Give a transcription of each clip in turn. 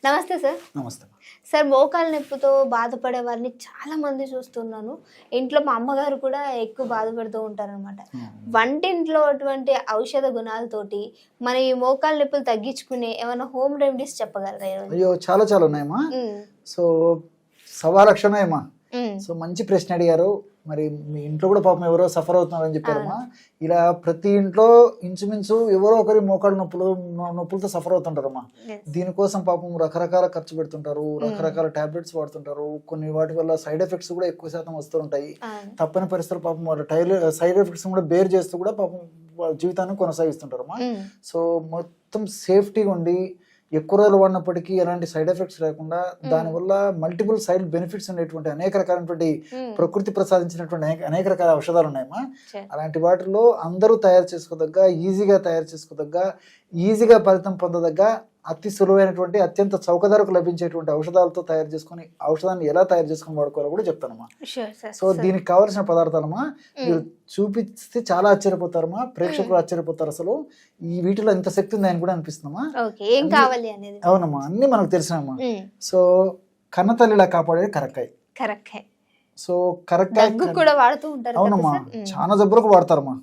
నమస్తే సార్. నమస్తే. సార్, మోకాలు నొప్పితో బాధపడే వారిని చాలా మంది చూస్తున్నాను. ఇంట్లో మా అమ్మగారు కూడా ఎక్కువ బాధపడుతూ ఉంటారనమాట. వంటింట్లో అటువంటి ఔషధ గుణాలతోటి మన ఈ మోకాలు నొప్పులు తగ్గించుకునే ఏమైనా హోమ్ రెమెడీస్ చెప్పగలరా ఈరోజు? అయ్యో చాలా ఉన్నాయమ్మా. సో 1,00,000 ఉన్నాయమ్మా. సో మంచి ప్రశ్న అడిగారు. మరి మీ ఇంట్లో కూడా పాపం ఎవరో సఫర్ అవుతున్నారని చెప్పారమ్మా. ఇలా ప్రతి ఇంట్లో ఇంచుమించు ఎవరో ఒకరి మోకాళ్ళ నొప్పులతో సఫర్ అవుతుంటారమ్మా. దీనికోసం పాపం రకరకాల ఖర్చు పెడుతుంటారు, రకరకాల టాబ్లెట్స్ వాడుతుంటారు. కొన్ని వాటి వల్ల సైడ్ ఎఫెక్ట్స్ కూడా ఎక్కువ శాతం వస్తూ ఉంటాయి. తప్పని పరిస్థితులు పాపం వాళ్ళ సైడ్ ఎఫెక్ట్స్ కూడా బేర్ చేస్తూ కూడా పాపం వాళ్ళ జీవితాన్ని కొనసాగిస్తుంటారమ్మా. సో మొత్తం సేఫ్టీగా ఉండి ఎక్కువ రోజులు వాడినప్పటికీ ఎలాంటి సైడ్ ఎఫెక్ట్స్ లేకుండా దానివల్ల మల్టిపుల్ సైడ్ బెనిఫిట్స్ ఉండేటువంటి అనేక రకాలైనటువంటి ప్రకృతి ప్రసాదించినటువంటి అనేక రకాల ఔషధాలు ఉన్నాయమ్మా. అలాంటి వాటిలో అందరూ తయారు చేసుకోదగ్గ, ఈజీగా తయారు చేసుకోదగ్గ, ఈజీగా ఫలితం పొందదగ్గ, అతి సులువైనటువంటి, అత్యంత చౌకధరకు లభించేటువంటి ఔషధాలతో తయారు చేసుకుని ఔషధాన్ని ఎలా తయారు చేసుకుని వాడుకోవాలో కూడా చెప్తానమ్మా. సో దీనికి కావాల్సిన పదార్థాలమ్మా మీరు చూపిస్తే చాలా ఆశ్చర్యపోతారమ్మా. ప్రేక్షకులు ఆశ్చర్యపోతారు. అసలు ఈ వీటిలో ఎంత శక్తి ఉంది అని కూడా అనిపిస్తుందమ్మా. అవునమ్మా, అన్ని మనకు తెలిసినమ్మా. సో కన్నతల్లిలా కాపాడేది కరక్కాయ. సో కరక్కాయ కూడా వాడుతూ ఉంటారు. అవునమ్మా, చాలా జబ్బులకు వాడతారమ్మా.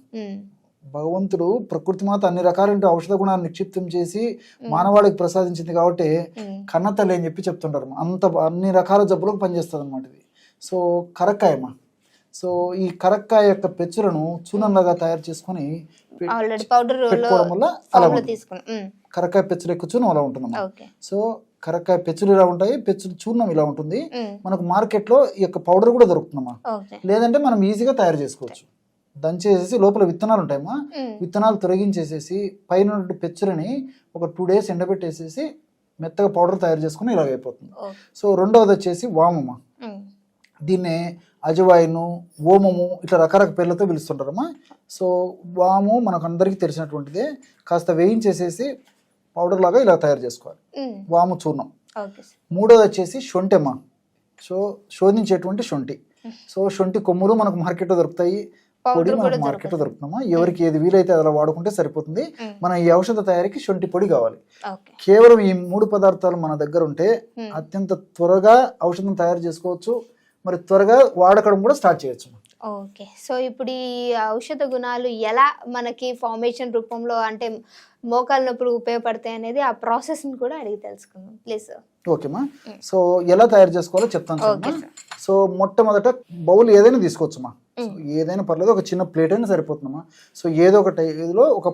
భగవంతుడు ప్రకృతి మాత అన్ని రకాలైన ఔషధ గుణాలు నిక్షిప్తం చేసి మానవాళికి ప్రసాదించింది కాబట్టి కన్నతల్లి అని చెప్పి చెప్తుంటారు. అన్ని రకాల జబ్బులకు పనిచేస్తుంది అనమాట ఇది. సో కరక్కాయమ్మా. సో ఈ కరక్కాయ యొక్క పెచ్చులను చూర్ణంలాగా తయారు చేసుకుని పెట్టుకోవడం వల్ల అలా కరక్కాయ పెచ్చులు ఎక్కువ చూర్ణం అలా ఉంటుందమ్మా. సో కరక్కాయ పెచ్చులు ఇలా ఉంటాయి, పెచ్చులు చూర్ణం ఇలా ఉంటుంది. మనకు మార్కెట్ లో ఈ యొక్క పౌడర్ కూడా దొరుకుతుందమ్మా. లేదంటే మనం ఈజీగా తయారు చేసుకోవచ్చు. దంచేసేసి లోపల విత్తనాలు ఉంటాయమ్మా, విత్తనాలు తొలగించేసేసి పైన పెచ్చులని ఒక 2 days ఎండబెట్టేసేసి మెత్తగా పౌడర్ తయారు చేసుకుని ఇలాగ అయిపోతుంది. సో రెండవది వచ్చేసి వామమ్మ. దీన్నే అజవాయిను, ఓమము ఇట్లా రకరకాల పేర్లతో పిలుస్తుంటారమ్మా. సో వాము మనకు అందరికీ తెలిసినటువంటిదే. కాస్త వేయించేసేసి పౌడర్ లాగా ఇలా తయారు చేసుకోవాలి, వాము చూర్ణం. మూడోది వచ్చేసి శొంఠి. సో శోధించేటువంటి శొంఠి. సో శొంఠి కొమ్ములు మనకు మార్కెట్లో దొరుకుతాయి, పొడి మనకు మార్కెట్లో దొరుకుతున్నామా. ఎవరికి ఏది వీలైతే అలా వాడుకుంటే సరిపోతుంది. మన ఈ ఔషధ తయారీకి శొంఠి పొడి కావాలి. కేవలం ఈ 3 పదార్థాలు మన దగ్గర ఉంటే అత్యంత త్వరగా ఔషధం తయారు చేసుకోవచ్చు. మరి త్వరగా వాడకడం కూడా స్టార్ట్ చేయొచ్చు. ఓకే. సో ఇప్పుడు ఈ ఔషధ గుణాలు ఎలా మనకి ఫార్మేషన్ రూపంలో అంటే మోకాలు నొప్పులు ఉపయోగపడతాయి అనేది ఆ ప్రాసెస్ ని కూడా అడిగి తెలుసుకుందాం ప్లీజ్. ఓకేమా. సో ఎలా తయారు చేసుకోవాలో చెప్తాను. సో మొట్టమొదట బౌల్ ఏదైనా తీసుకోవచ్చుమా. ఏదైనా పర్లేదు, ఒక చిన్న ప్లేట్ అయినా సరిపోతుందమ్మా. సో ఏదో ఒకటి ఏదో ఒక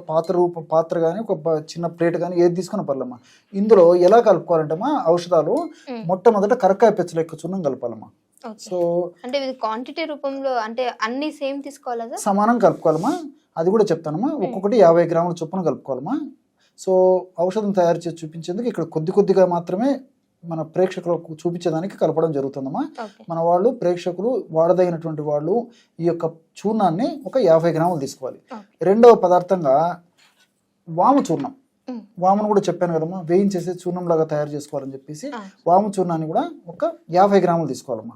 పాత్ర కానీ ఒక చిన్న ప్లేట్ కానీ ఏది తీసుకున్నా పర్లేమ్మా. ఇందులో ఎలా కలుపుకోవాలంటమ్మా ఔషధాలు మొట్టమొదట కరక్కాయ పెచ్చలు ఎక్కువ చూర్ణం కలపాలమ్మా. సో అంటే క్వాంటిటీ రూపంలో అంటే అన్ని సేమ్ తీసుకోవాలా? సమానం కలుపుకోవాలమ్మా. అది కూడా చెప్తానమ్మా. ఒక్కొక్కటి 50 గ్రాముల చొప్పున కలుపుకోవాలమ్మా. సో ఔషధం తయారు చేసి చూపించేందుకు ఇక్కడ కొద్దిగా మాత్రమే మన ప్రేక్షకులకు చూపించేదానికి కలపడం జరుగుతుందమ్మా. మన వాళ్ళు ప్రేక్షకులు వాడదగినటువంటి వాళ్ళు ఈ యొక్క చూర్ణాన్ని ఒక 50 గ్రాములు తీసుకోవాలి. రెండవ పదార్థంగా వాము చూర్ణం. వామును కూడా చెప్పాను కదమ్మా, వేయించేసి చూర్ణం లాగా తయారు చేసుకోవాలని చెప్పేసి వాము చూర్ణాన్ని కూడా ఒక 50 గ్రాములు తీసుకోవాలమ్మా.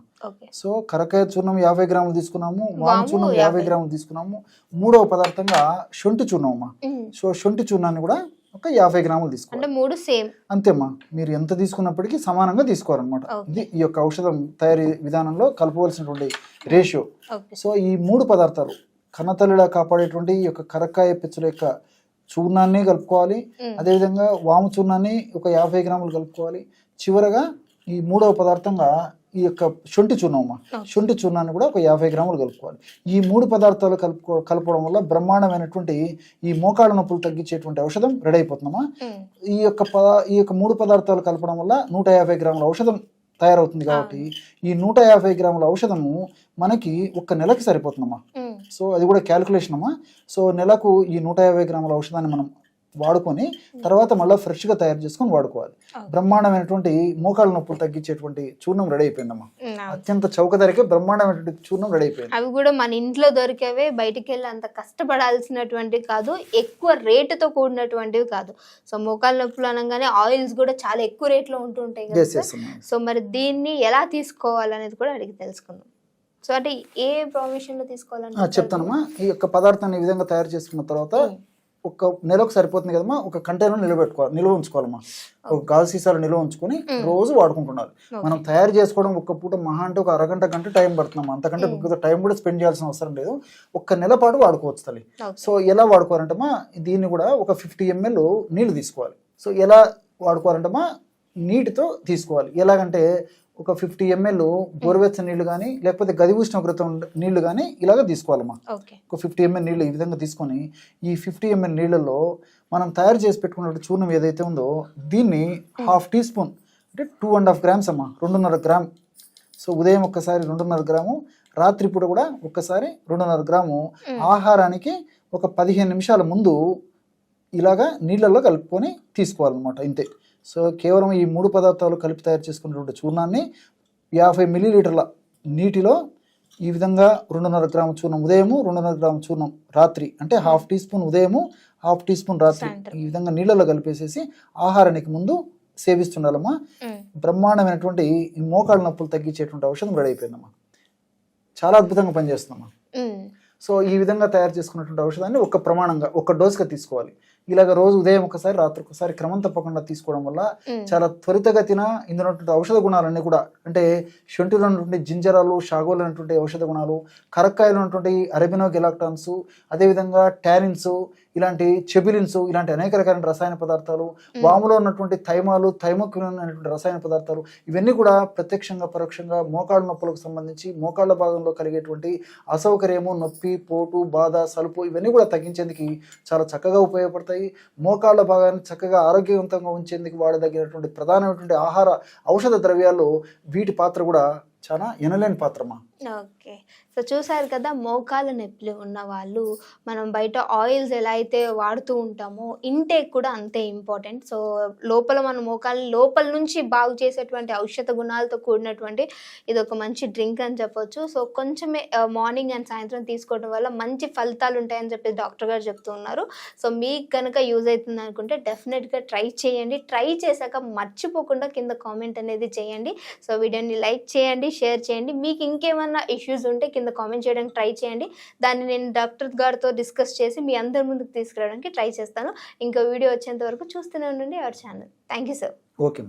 సో కరకాయ చూర్ణం 50 గ్రాములు తీసుకున్నాము, వాము చూర్ణం 50 గ్రాములు తీసుకున్నాము. మూడవ పదార్థంగా శొంఠి చూర్ణం అమ్మా. సో శొంఠి చూర్ణాన్ని కూడా ఒక 50 గ్రాములు తీసుకోవాలి. అంతేమ్మా, మీరు ఎంత తీసుకున్నప్పటికీ సమానంగా తీసుకోవాలన్నమాట. ఇది ఈ యొక్క ఔషధం తయారీ విధానంలో కలపవలసినటువంటి రేషియో. సో ఈ 3 పదార్థాలు కన్నతల్లిలా కాపాడేటువంటి ఈ యొక్క కరక్కాయ పెచ్చుల యొక్క చూర్ణాన్ని కలుపుకోవాలి. అదేవిధంగా వాము చూర్ణాన్ని ఒక 50 గ్రాములు కలుపుకోవాలి. చివరగా ఈ మూడవ పదార్థంగా ఈ యొక్క శొంఠి చూర్ణమ్మా. శొంఠి చూర్ణాన్ని కూడా ఒక 50 గ్రాములు కలుపుకోవాలి. ఈ 3 పదార్థాలు కలపడం వల్ల బ్రహ్మాండమైనటువంటి ఈ మోకాళ్ళ నొప్పులు తగ్గించేటువంటి ఔషధం రెడీ అయిపోతుందమ్మా. ఈ యొక్క 3 పదార్థాలు కలపడం వల్ల 150 గ్రాముల ఔషధం తయారవుతుంది. కాబట్టి ఈ 150 గ్రాముల ఔషధము మనకి 1 నెలకి సరిపోతుందమ్మా. సో అది కూడా క్యాలిక్యులేషన్ అమ్మా. సో నెలకు ఈ 150 గ్రాముల ఔషధాన్ని మనం వాడుకొని తర్వాత మళ్ళీ ఫ్రెష్గా తయారు చేసుకొని వాడుకోవాలి. బ్రహ్మాండమైనటువంటి మోకాళ్ళ నొప్పులు తగ్గించేటువంటి చూర్ణం రెడీ అయిపోయిందమ్మా. అత్యంత చౌక ధరకే బ్రహ్మాండమైనటువంటి చూర్ణం రెడీ అయిపోయింది. అవి కూడా మన ఇంట్లో దొరికేవే, బయటికి వెళ్ళి అంత కష్టపడాల్సినటువంటి కాదు, ఎక్కువ రేటుతో కూడినటువంటివి కాదు. సో మోకాళ్ళ నొప్పులు అనగానే ఆయిల్స్ కూడా చాలా ఎక్కువ రేట్లో ఉంటుంటాయి కదా. సో మరి దీన్ని ఎలా తీసుకోవాలనేది కూడా అడిగి తెలుసుకుందాం. సో అంటే ఏ ప్రొవిజన్ లో తీసుకోవాలని చెప్తానమ్మా. ఈ యొక్క పదార్థాన్ని ఈ విధంగా తయారు చేసుకున్న తర్వాత ఒక నెలకు సరిపోతుంది కదమ్మా, ఒక కంటైనర్ నిల్వ ఉంచుకోవాలమ్మా. ఒక గాజు సీసాలు నిల్వ ఉంచుకొని రోజు వాడుకుంటున్నారు. మనం తయారు చేసుకోవడం ఒక్క పూట మహా అంటే ఒక అరగంట గంట టైం పడుతున్నాం, అంతకంటే టైం కూడా స్పెండ్ చేయాల్సిన అవసరం లేదు. ఒక్క నెల పాటు వాడుకోవచ్చు తల్లి. సో ఎలా వాడుకోవాలంటమ్మా, దీన్ని కూడా ఒక 50 ml నీళ్లు తీసుకోవాలి. సో ఎలా వాడుకోవాలంటమ్మా, నీటితో తీసుకోవాలి. ఎలాగంటే ఒక 50 ml గోరువెచ్చని నీళ్లు కానీ లేకపోతే గది ఉష్ణోగ్రత నీళ్లు కానీ ఇలాగ తీసుకోవాలమ్మా. ఒక 50 ml నీళ్ళు ఈ విధంగా తీసుకొని ఈ 50 ml నీళ్ళలో మనం తయారు చేసి పెట్టుకున్న చూర్ణం ఏదైతే ఉందో దీన్ని 1/2 టీ స్పూన్ అంటే 2.5 grams అమ్మా, 2.5 గ్రామ్. సో ఉదయం ఒక్కసారి 2.5 గ్రాము, రాత్రిపూట కూడా ఒక్కసారి 2.5 గ్రాము. ఆహారానికి ఒక 15 నిమిషాల ముందు ఇలాగా నీళ్ళల్లో కలుపుకొని తీసుకోవాలన్నమాట, ఇంతే. సో కేవలం ఈ 3 పదార్థాలు కలిపి తయారు చేసుకున్నటువంటి చూర్ణాన్ని 50 ml నీటిలో ఈ విధంగా 2.5 గ్రాము చూర్ణం ఉదయము, 2.5 గ్రాము చూర్ణం రాత్రి, అంటే 1/2 టీ స్పూన్ ఉదయము, 1/2 టీ స్పూన్ రాత్రి, ఈ విధంగా నీళ్ళలో కలిపేసేసి ఆహారానికి ముందు సేవిస్తుండాలమ్మా. బ్రహ్మాండమైనటువంటి ఈ మోకాళ్ళ నొప్పులు తగ్గించేటువంటి ఔషధం రెడీ అయిపోయిందమ్మా. చాలా అద్భుతంగా పనిచేస్తుందమ్మా. సో ఈ విధంగా తయారు చేసుకున్నటువంటి ఔషధాన్ని ఒక ప్రమాణంగా ఒక డోస్గా తీసుకోవాలి. ఇలాగ రోజు ఉదయం ఒకసారి రాత్రి ఒకసారి క్రమం తప్పకుండా తీసుకోవడం వల్ల చాలా త్వరితగతిన ఇందులో ఔషధ గుణాలన్నీ కూడా, అంటే శొంఠిలో ఉన్నటువంటి జింజరాలు, షాగోలు అనేటువంటి ఔషధ గుణాలు, కరక్కాయలు ఉన్నటువంటి అరబినో గెలాక్టాన్స్, అదేవిధంగా టానిన్స్, ఇలాంటి చెబిలిన్స్, ఇలాంటి అనేక రకాల రసాయన పదార్థాలు, వాములో ఉన్నటువంటి థైమాలు, థైమోక్విన్ అనేటువంటి రసాయన పదార్థాలు, ఇవన్నీ కూడా ప్రత్యక్షంగా పరోక్షంగా మోకాళ్ళ నొప్పులకు సంబంధించి మోకాళ్ళ భాగంలో కలిగేటువంటి అసౌకర్యము, నొప్పి, పోటు, బాధ, సలుపు ఇవన్నీ కూడా తగ్గించేందుకు చాలా చక్కగా ఉపయోగపడతాయి. మోకాళ్ళ భాగాన్ని చక్కగా ఆరోగ్యవంతంగా ఉంచేందుకు వాడదగినటువంటి ప్రధానమైనటువంటి ఆహార ఔషధ ద్రవ్యాల్లో వీటి పాత్ర కూడా చాలా ఎనలేని పాత్రమా. ఓకే, సో చూసారు కదా, మోకాళ్ళ నొప్పులు ఉన్న వాళ్ళు మనం బయట ఆయిల్స్ ఎలా అయితే వాడుతూ ఉంటామో ఇంటేక్ కూడా అంతే ఇంపార్టెంట్. సో లోపల మన మోకాళ్ళ లోపల నుంచి బాగు చేసేటువంటి ఔషధ గుణాలతో కూడినటువంటి ఇది ఒక మంచి డ్రింక్ అని చెప్పొచ్చు. సో కొంచెమే మార్నింగ్ అండ్ సాయంత్రం తీసుకోవడం వల్ల మంచి ఫలితాలు ఉంటాయని చెప్పి డాక్టర్ గారు చెప్తూ ఉన్నారు. సో మీకు కనుక యూజ్ అవుతుంది అనుకుంటే డెఫినెట్గా ట్రై చేయండి. ట్రై చేశాక మర్చిపోకుండా కింద కామెంట్ అనేది చేయండి. సో వీడియోని లైక్ చేయండి, షేర్ చేయండి. మీకు ఇంకేమైనా ఇష్యూస్ ఉంటే కింద కామెంట్ చేయడానికి ట్రై చేయండి. దాన్ని నేను డాక్టర్ గారితో డిస్కస్ చేసి మీ అందరి ముందుకు తీసుకురావడానికి ట్రై చేస్తాను. ఇంకో వీడియో వచ్చేంత వరకు చూస్తూనే ఉండండి our channel. Thank you sir. Okay.